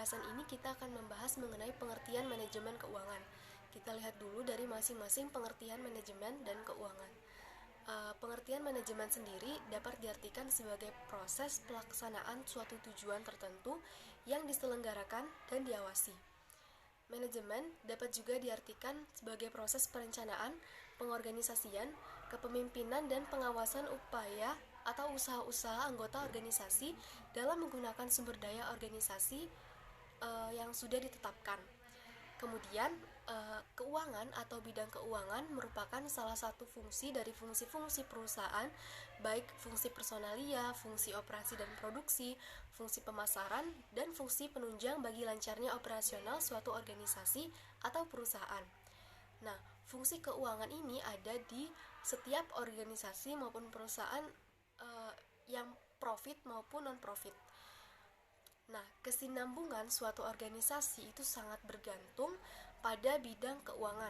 pembahasan ini kita akan membahas mengenai pengertian manajemen keuangan. Kita lihat dulu dari masing-masing pengertian manajemen dan keuangan. Pengertian manajemen sendiri dapat diartikan sebagai proses pelaksanaan suatu tujuan tertentu yang diselenggarakan dan diawasi. Manajemen dapat juga diartikan sebagai proses perencanaan, pengorganisasian, kepemimpinan, dan pengawasan upaya atau usaha-usaha anggota organisasi dalam menggunakan sumber daya organisasi yang sudah ditetapkan. Kemudian, keuangan atau bidang keuangan merupakan salah satu fungsi dari fungsi-fungsi perusahaan, baik fungsi personalia, fungsi operasi dan produksi, fungsi pemasaran, dan fungsi penunjang bagi lancarnya operasional suatu organisasi atau perusahaan. Nah, fungsi keuangan ini ada di setiap organisasi maupun perusahaan yang profit maupun non-profit. Nah, kesinambungan suatu organisasi itu sangat bergantung pada bidang keuangan.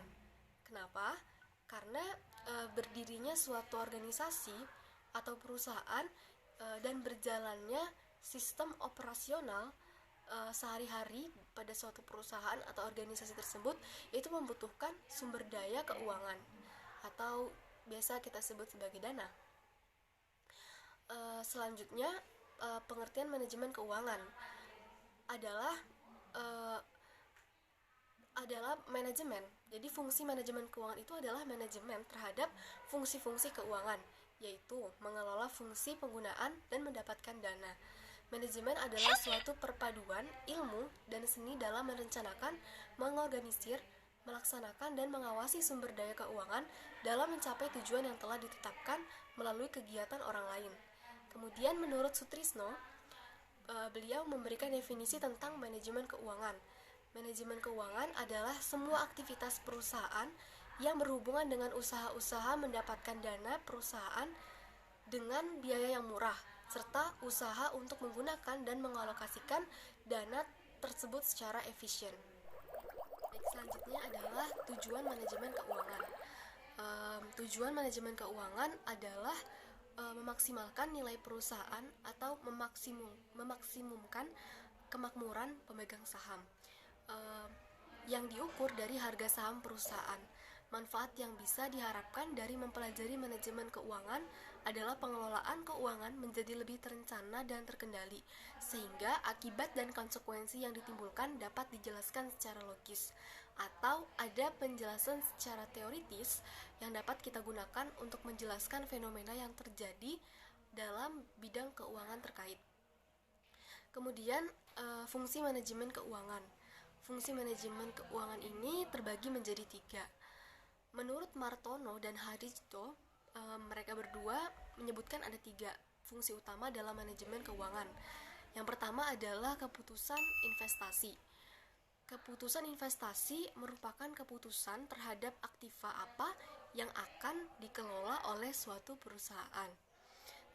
Kenapa? Karena berdirinya suatu organisasi atau perusahaan dan berjalannya sistem operasional sehari-hari pada suatu perusahaan atau organisasi tersebut itu membutuhkan sumber daya keuangan atau biasa kita sebut sebagai dana. Selanjutnya, pengertian manajemen keuangan adalah manajemen. Jadi fungsi manajemen keuangan itu adalah manajemen terhadap fungsi-fungsi keuangan, yaitu mengelola fungsi penggunaan dan mendapatkan dana. Manajemen adalah suatu perpaduan ilmu dan seni dalam merencanakan, mengorganisir, melaksanakan, dan mengawasi sumber daya keuangan dalam mencapai tujuan yang telah ditetapkan melalui kegiatan orang lain. Kemudian menurut Sutrisno, beliau memberikan definisi tentang manajemen keuangan. Manajemen keuangan adalah semua aktivitas perusahaan yang berhubungan dengan usaha-usaha mendapatkan dana perusahaan dengan biaya yang murah, serta usaha untuk menggunakan dan mengalokasikan dana tersebut secara efisien. Selanjutnya adalah tujuan manajemen keuangan. Tujuan manajemen keuangan adalah memaksimalkan nilai perusahaan atau memaksimumkan kemakmuran pemegang saham yang diukur dari harga saham perusahaan. Manfaat yang bisa diharapkan dari mempelajari manajemen keuangan adalah pengelolaan keuangan menjadi lebih terencana dan terkendali, sehingga akibat dan konsekuensi yang ditimbulkan dapat dijelaskan secara logis, atau ada penjelasan secara teoritis yang dapat kita gunakan untuk menjelaskan fenomena yang terjadi dalam bidang keuangan terkait. Kemudian, fungsi manajemen keuangan. Fungsi manajemen keuangan ini terbagi menjadi 3. Menurut Martono dan Haristo, mereka berdua menyebutkan ada 3 fungsi utama dalam manajemen keuangan. Yang pertama adalah keputusan investasi. Keputusan investasi merupakan keputusan terhadap aktiva apa yang akan dikelola oleh suatu perusahaan.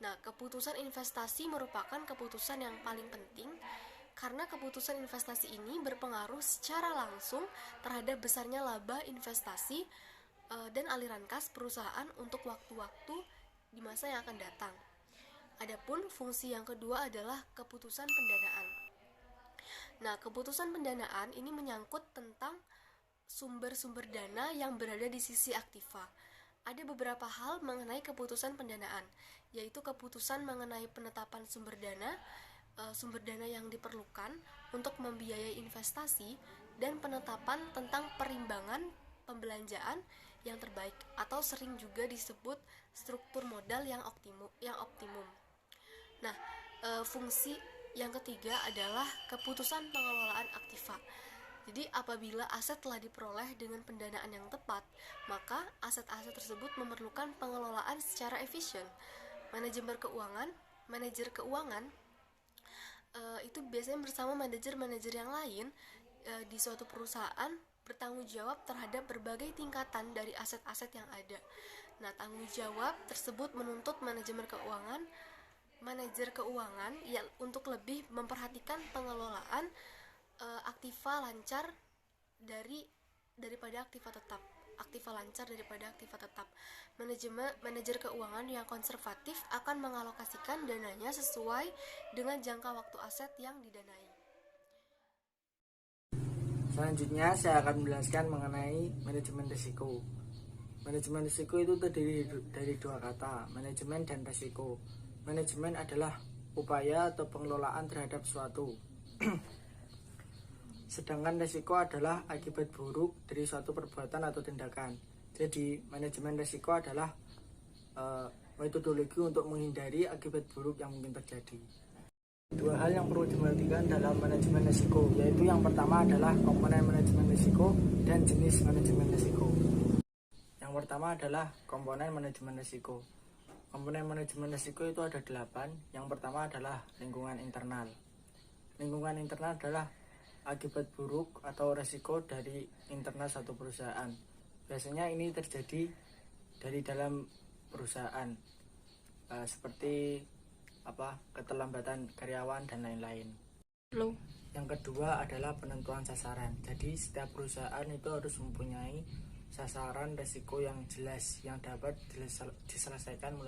Nah, keputusan investasi merupakan keputusan yang paling penting karena keputusan investasi ini berpengaruh secara langsung terhadap besarnya laba investasi dan aliran kas perusahaan untuk waktu-waktu di masa yang akan datang. Adapun fungsi yang kedua adalah keputusan pendanaan. Nah, keputusan pendanaan ini menyangkut tentang sumber-sumber dana yang berada di sisi aktiva. Ada beberapa hal mengenai keputusan pendanaan, yaitu keputusan mengenai penetapan sumber dana yang diperlukan untuk membiayai investasi, dan penetapan tentang perimbangan pembelanjaan yang terbaik atau sering juga disebut struktur modal yang optimum. Nah, fungsi yang ketiga adalah keputusan pengelolaan aktiva. Jadi apabila aset telah diperoleh dengan pendanaan yang tepat, maka aset-aset tersebut memerlukan pengelolaan secara efisien. Manajer keuangan itu biasanya bersama manajer-manajer yang lain di suatu perusahaan bertanggung jawab terhadap berbagai tingkatan dari aset-aset yang ada. Nah, tanggung jawab tersebut menuntut manajer keuangan yang untuk lebih memperhatikan pengelolaan aktiva lancar daripada aktiva tetap. Manajer keuangan yang konservatif akan mengalokasikan dananya sesuai dengan jangka waktu aset yang didanai. Selanjutnya saya akan menjelaskan mengenai manajemen risiko. Manajemen risiko itu terdiri dari dua kata, manajemen dan risiko. Manajemen adalah upaya atau pengelolaan terhadap suatu. Sedangkan risiko adalah akibat buruk dari suatu perbuatan atau tindakan. Jadi, manajemen risiko adalah metodologi untuk menghindari akibat buruk yang mungkin terjadi. Dua hal yang perlu diperhatikan dalam manajemen risiko, yaitu yang pertama adalah komponen manajemen risiko dan jenis manajemen risiko. Yang pertama adalah komponen manajemen risiko. Komponen manajemen risiko itu ada 8. Yang pertama adalah lingkungan internal. Lingkungan internal adalah akibat buruk atau risiko dari internal satu perusahaan. Biasanya ini terjadi dari dalam perusahaan, seperti keterlambatan karyawan dan lain-lain. Yang kedua adalah penentuan sasaran. Jadi setiap perusahaan itu harus mempunyai sasaran risiko yang jelas yang dapat diselesaikan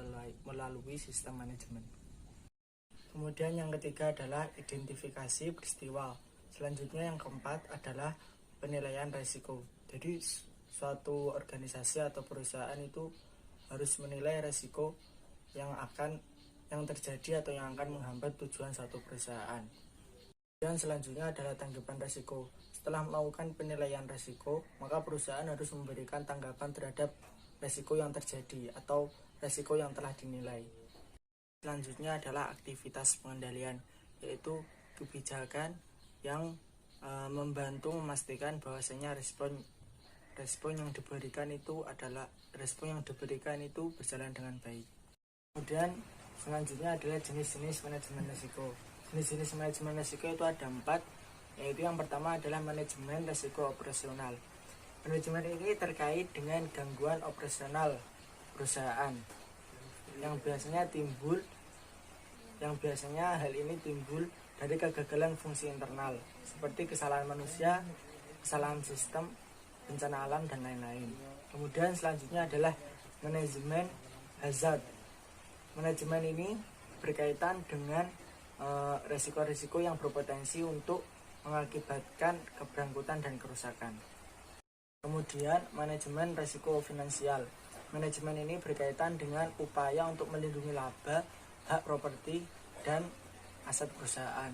melalui sistem manajemen. Kemudian yang ketiga adalah identifikasi peristiwa. Selanjutnya yang keempat adalah penilaian risiko. Jadi suatu organisasi atau perusahaan itu harus menilai risiko yang terjadi atau yang akan menghambat tujuan suatu perusahaan. Dan selanjutnya adalah tanggapan risiko. Setelah melakukan penilaian risiko, maka perusahaan harus memberikan tanggapan terhadap risiko yang terjadi atau risiko yang telah dinilai. Selanjutnya adalah aktivitas pengendalian, yaitu kebijakan yang membantu memastikan bahwasanya respon yang diberikan itu berjalan dengan baik. Kemudian selanjutnya adalah jenis-jenis manajemen risiko. Jenis-jenis manajemen risiko itu ada 4, yaitu yang pertama adalah manajemen risiko operasional. Manajemen ini terkait dengan gangguan operasional perusahaan yang biasanya hal ini timbul dari kegagalan fungsi internal, seperti kesalahan manusia, kesalahan sistem, bencana alam, dan lain-lain. Kemudian selanjutnya adalah manajemen hazard. Manajemen ini berkaitan dengan risiko-risiko yang berpotensi untuk mengakibatkan keberangkutan dan kerusakan. Kemudian manajemen risiko finansial. Manajemen ini berkaitan dengan upaya untuk melindungi laba, hak properti, dan aset perusahaan.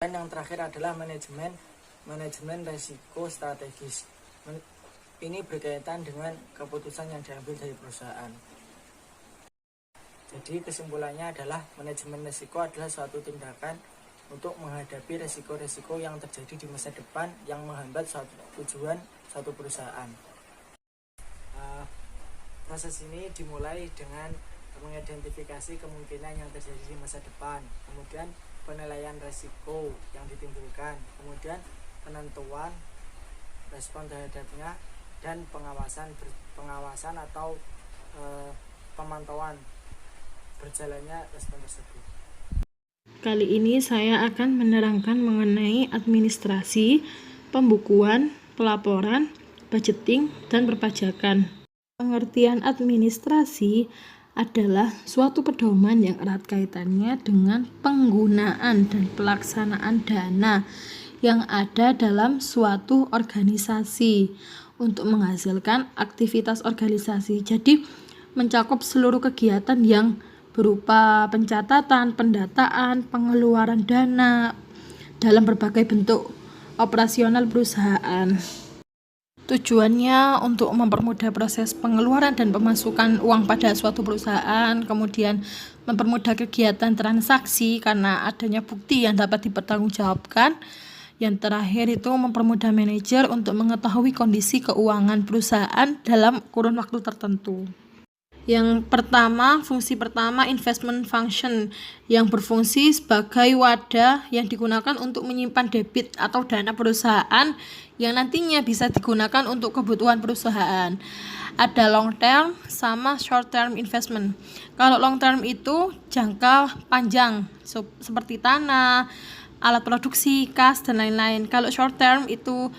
Dan yang terakhir adalah manajemen risiko strategis. Ini berkaitan dengan keputusan yang diambil dari perusahaan. Jadi kesimpulannya adalah manajemen risiko adalah suatu tindakan untuk menghadapi risiko-risiko yang terjadi di masa depan yang menghambat tujuan suatu perusahaan. Proses ini dimulai dengan mengidentifikasi kemungkinan yang terjadi di masa depan, kemudian penilaian risiko yang ditimbulkan, kemudian penentuan respon terhadapnya, dan pengawasan atau pemantauan berjalannya respon tersebut. Kali ini saya akan menerangkan mengenai administrasi, pembukuan, pelaporan, budgeting, dan perpajakan. Pengertian administrasi adalah suatu pedoman yang erat kaitannya dengan penggunaan dan pelaksanaan dana yang ada dalam suatu organisasi untuk menghasilkan aktivitas organisasi. Jadi mencakup seluruh kegiatan yang berupa pencatatan, pendataan, pengeluaran dana dalam berbagai bentuk operasional perusahaan. Tujuannya untuk mempermudah proses pengeluaran dan pemasukan uang pada suatu perusahaan, kemudian mempermudah kegiatan transaksi karena adanya bukti yang dapat dipertanggungjawabkan. Yang terakhir itu mempermudah manajer untuk mengetahui kondisi keuangan perusahaan dalam kurun waktu tertentu. Yang pertama, fungsi pertama investment function yang berfungsi sebagai wadah yang digunakan untuk menyimpan debit atau dana perusahaan yang nantinya bisa digunakan untuk kebutuhan perusahaan. Ada long term sama short term investment. Kalau long term itu jangka panjang seperti tanah, alat produksi, kas, dan lain-lain. Kalau short term itu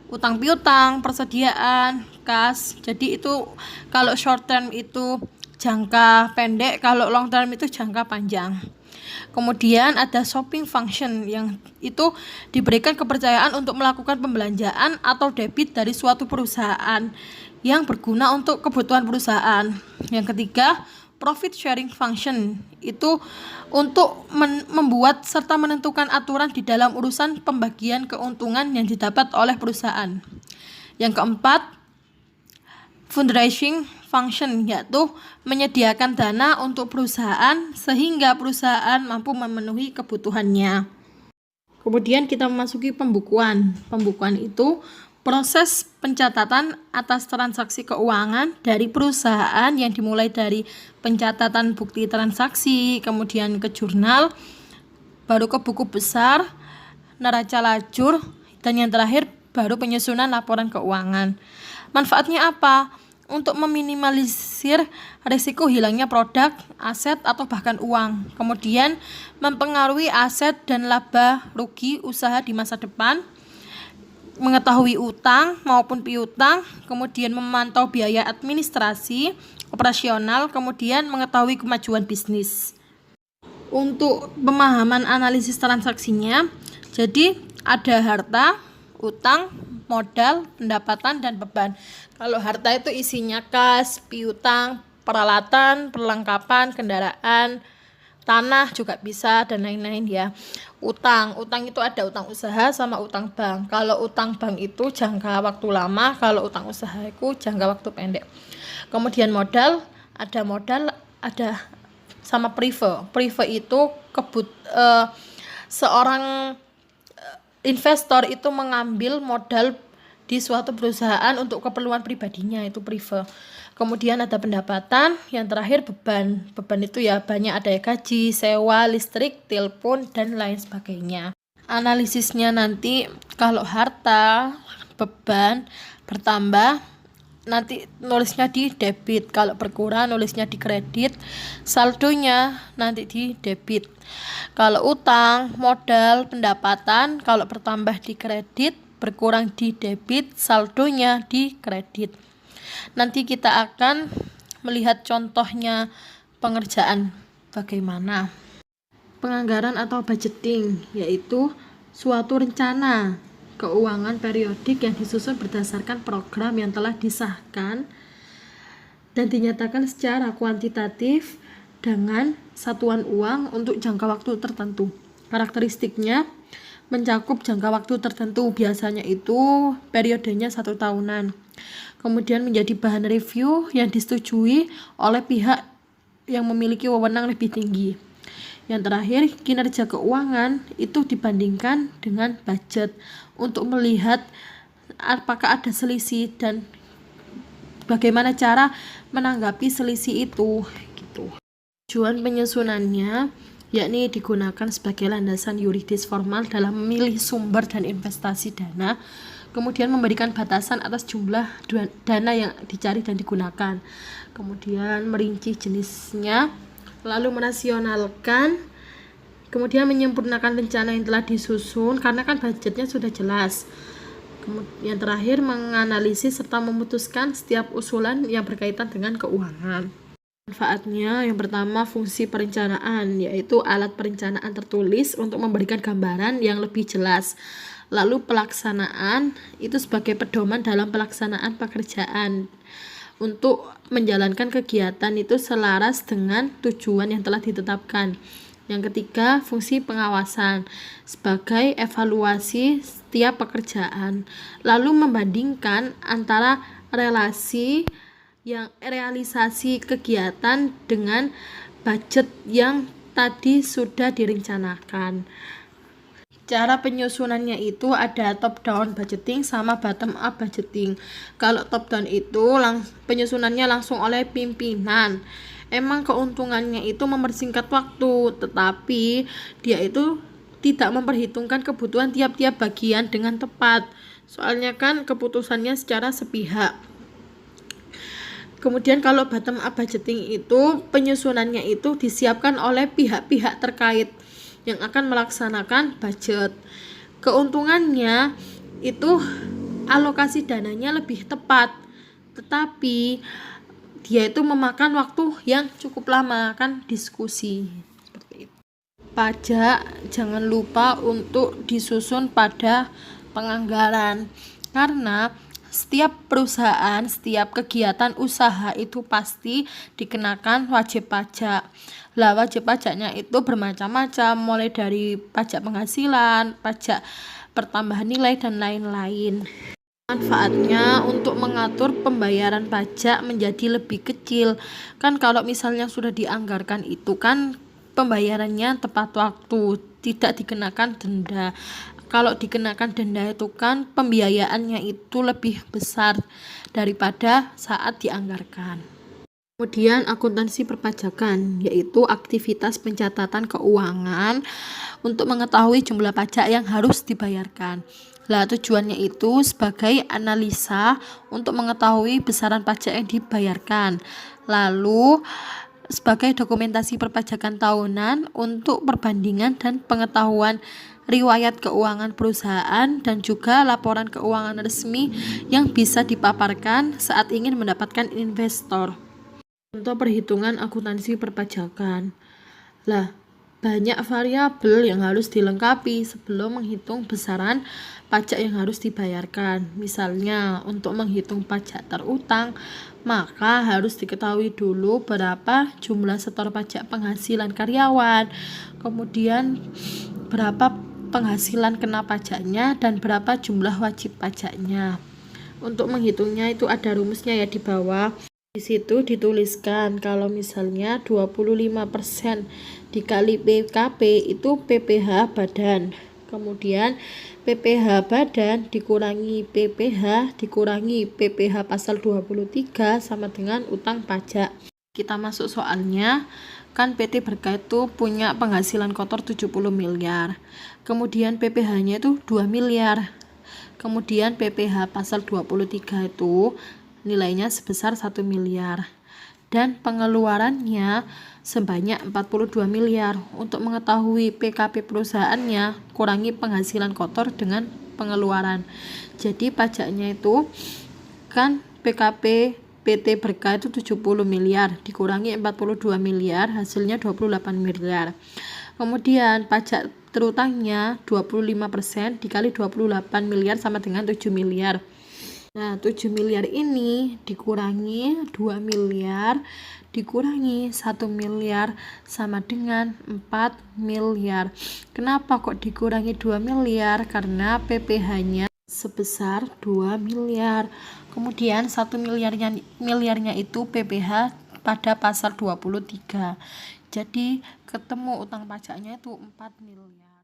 utang piutang, persediaan, kas. Jadi itu kalau short term itu jangka pendek, kalau long term itu jangka panjang. Kemudian ada shopping function yang itu diberikan kepercayaan untuk melakukan pembelanjaan atau debit dari suatu perusahaan yang berguna untuk kebutuhan perusahaan. Yang ketiga, profit sharing function itu untuk membuat serta menentukan aturan di dalam urusan pembagian keuntungan yang didapat oleh perusahaan. Yang keempat, fundraising function, yaitu menyediakan dana untuk perusahaan sehingga perusahaan mampu memenuhi kebutuhannya. Kemudian kita memasuki pembukuan. Pembukuan itu proses pencatatan atas transaksi keuangan dari perusahaan yang dimulai dari pencatatan bukti transaksi, kemudian ke jurnal, baru ke buku besar, neraca lajur, dan yang terakhir baru penyusunan laporan keuangan. Manfaatnya apa? Untuk meminimalisir risiko hilangnya produk, aset, atau bahkan uang. Kemudian mempengaruhi aset dan laba rugi usaha di masa depan, mengetahui utang maupun piutang, kemudian memantau biaya administrasi, operasional, kemudian mengetahui kemajuan bisnis. Untuk pemahaman analisis transaksinya, jadi ada harta, utang, modal, pendapatan, dan beban. Kalau harta itu isinya kas, piutang, peralatan, perlengkapan, kendaraan, tanah juga bisa, dan lain-lain ya. Utang itu ada utang usaha sama utang bank. Kalau utang bank itu jangka waktu lama, kalau utang usaha itu jangka waktu pendek. Kemudian modal ada sama prive. Prive itu seorang investor itu mengambil modal di suatu perusahaan untuk keperluan pribadinya, itu prive. Kemudian ada pendapatan, yang terakhir beban. Beban itu ya banyak, ada gaji, sewa, listrik, telepon, dan lain sebagainya. Analisisnya nanti kalau harta, beban bertambah, nanti nulisnya di debit. Kalau berkurang nulisnya di kredit, saldonya nanti di debit. Kalau utang, modal, pendapatan, kalau bertambah di kredit, berkurang di debit, saldonya di kredit. Nanti kita akan melihat contohnya pengerjaan bagaimana. Penganggaran atau budgeting, yaitu suatu rencana keuangan periodik yang disusun berdasarkan program yang telah disahkan dan dinyatakan secara kuantitatif dengan satuan uang untuk jangka waktu tertentu. Karakteristiknya mencakup jangka waktu tertentu, biasanya itu periodenya 1 tahunan. Kemudian menjadi bahan review yang disetujui oleh pihak yang memiliki wewenang lebih tinggi. Yang terakhir, kinerja keuangan itu dibandingkan dengan budget untuk melihat apakah ada selisih dan bagaimana cara menanggapi selisih itu gitu. Tujuan penyusunannya yakni digunakan sebagai landasan yuridis formal dalam memilih sumber dan investasi dana, kemudian memberikan batasan atas jumlah dana yang dicari dan digunakan, kemudian merinci jenisnya, lalu merasionalkan, kemudian menyempurnakan rencana yang telah disusun karena kan budgetnya sudah jelas. Kemudian terakhir menganalisis serta memutuskan setiap usulan yang berkaitan dengan keuangan. Manfaatnya yang pertama fungsi perencanaan, yaitu alat perencanaan tertulis untuk memberikan gambaran yang lebih jelas. Lalu pelaksanaan itu sebagai pedoman dalam pelaksanaan pekerjaan untuk menjalankan kegiatan itu selaras dengan tujuan yang telah ditetapkan. Yang ketiga, fungsi pengawasan sebagai evaluasi setiap pekerjaan, lalu membandingkan antara realisasi kegiatan dengan budget yang tadi sudah direncanakan. Cara penyusunannya itu ada top down budgeting sama bottom up budgeting. Kalau top down itu penyusunannya langsung oleh pimpinan. Emang keuntungannya itu mempersingkat waktu, tetapi dia itu tidak memperhitungkan kebutuhan tiap-tiap bagian dengan tepat. Soalnya kan keputusannya secara sepihak. Kemudian kalau bottom up budgeting itu penyusunannya itu disiapkan oleh pihak-pihak terkait yang akan melaksanakan budget. Keuntungannya itu alokasi dananya lebih tepat, tetapi dia itu memakan waktu yang cukup lama, kan diskusi seperti itu. pajak jangan lupa untuk disusun pada penganggaran, karena setiap perusahaan, setiap kegiatan usaha itu pasti dikenakan wajib pajak. Lah wajib pajaknya itu bermacam-macam, mulai dari pajak penghasilan, pajak pertambahan nilai, dan lain-lain. Manfaatnya untuk mengatur pembayaran pajak menjadi lebih kecil. Kan kalau misalnya sudah dianggarkan itu kan pembayarannya tepat waktu, tidak dikenakan denda. Kalau dikenakan denda itu kan pembiayaannya itu lebih besar daripada saat dianggarkan. Kemudian akuntansi perpajakan, yaitu aktivitas pencatatan keuangan untuk mengetahui jumlah pajak yang harus dibayarkan. Lah tujuannya itu sebagai analisa untuk mengetahui besaran pajak yang dibayarkan. Lalu sebagai dokumentasi perpajakan tahunan untuk perbandingan dan pengetahuan riwayat keuangan perusahaan dan juga laporan keuangan resmi yang bisa dipaparkan saat ingin mendapatkan investor. Untuk perhitungan akuntansi perpajakan. Lah, banyak variabel yang harus dilengkapi sebelum menghitung besaran pajak yang harus dibayarkan. Misalnya, untuk menghitung pajak terutang, maka harus diketahui dulu berapa jumlah setor pajak penghasilan karyawan, kemudian berapa penghasilan kena pajaknya, dan berapa jumlah wajib pajaknya. Untuk menghitungnya itu ada rumusnya ya di bawah. Di situ dituliskan kalau misalnya 25% dikali PKP itu PPh badan. Kemudian PPh badan dikurangi PPh dikurangi PPh pasal 23 sama dengan utang pajak. Kita masuk soalnya. Kan PT Berkah itu punya penghasilan kotor 70 miliar. Kemudian PPh-nya itu 2 miliar. Kemudian PPh pasal 23 itu nilainya sebesar 1 miliar dan pengeluarannya sebanyak 42 miliar. Untuk mengetahui PKP perusahaannya, kurangi penghasilan kotor dengan pengeluaran. Jadi pajaknya itu kan PKP PT Berkah itu 70 miliar dikurangi 42 miliar, hasilnya 28 miliar. Kemudian pajak terutangnya 25% dikali 28 miliar sama dengan 7 miliar. Nah, 7 miliar ini dikurangi 2 miliar dikurangi 1 miliar sama dengan 4 miliar. Kenapa kok dikurangi 2 miliar? Karena PPh-nya sebesar 2 miliar. Kemudian 1 miliarnya itu PPh pada pasal 23. Jadi ketemu utang pajaknya itu 4 miliar.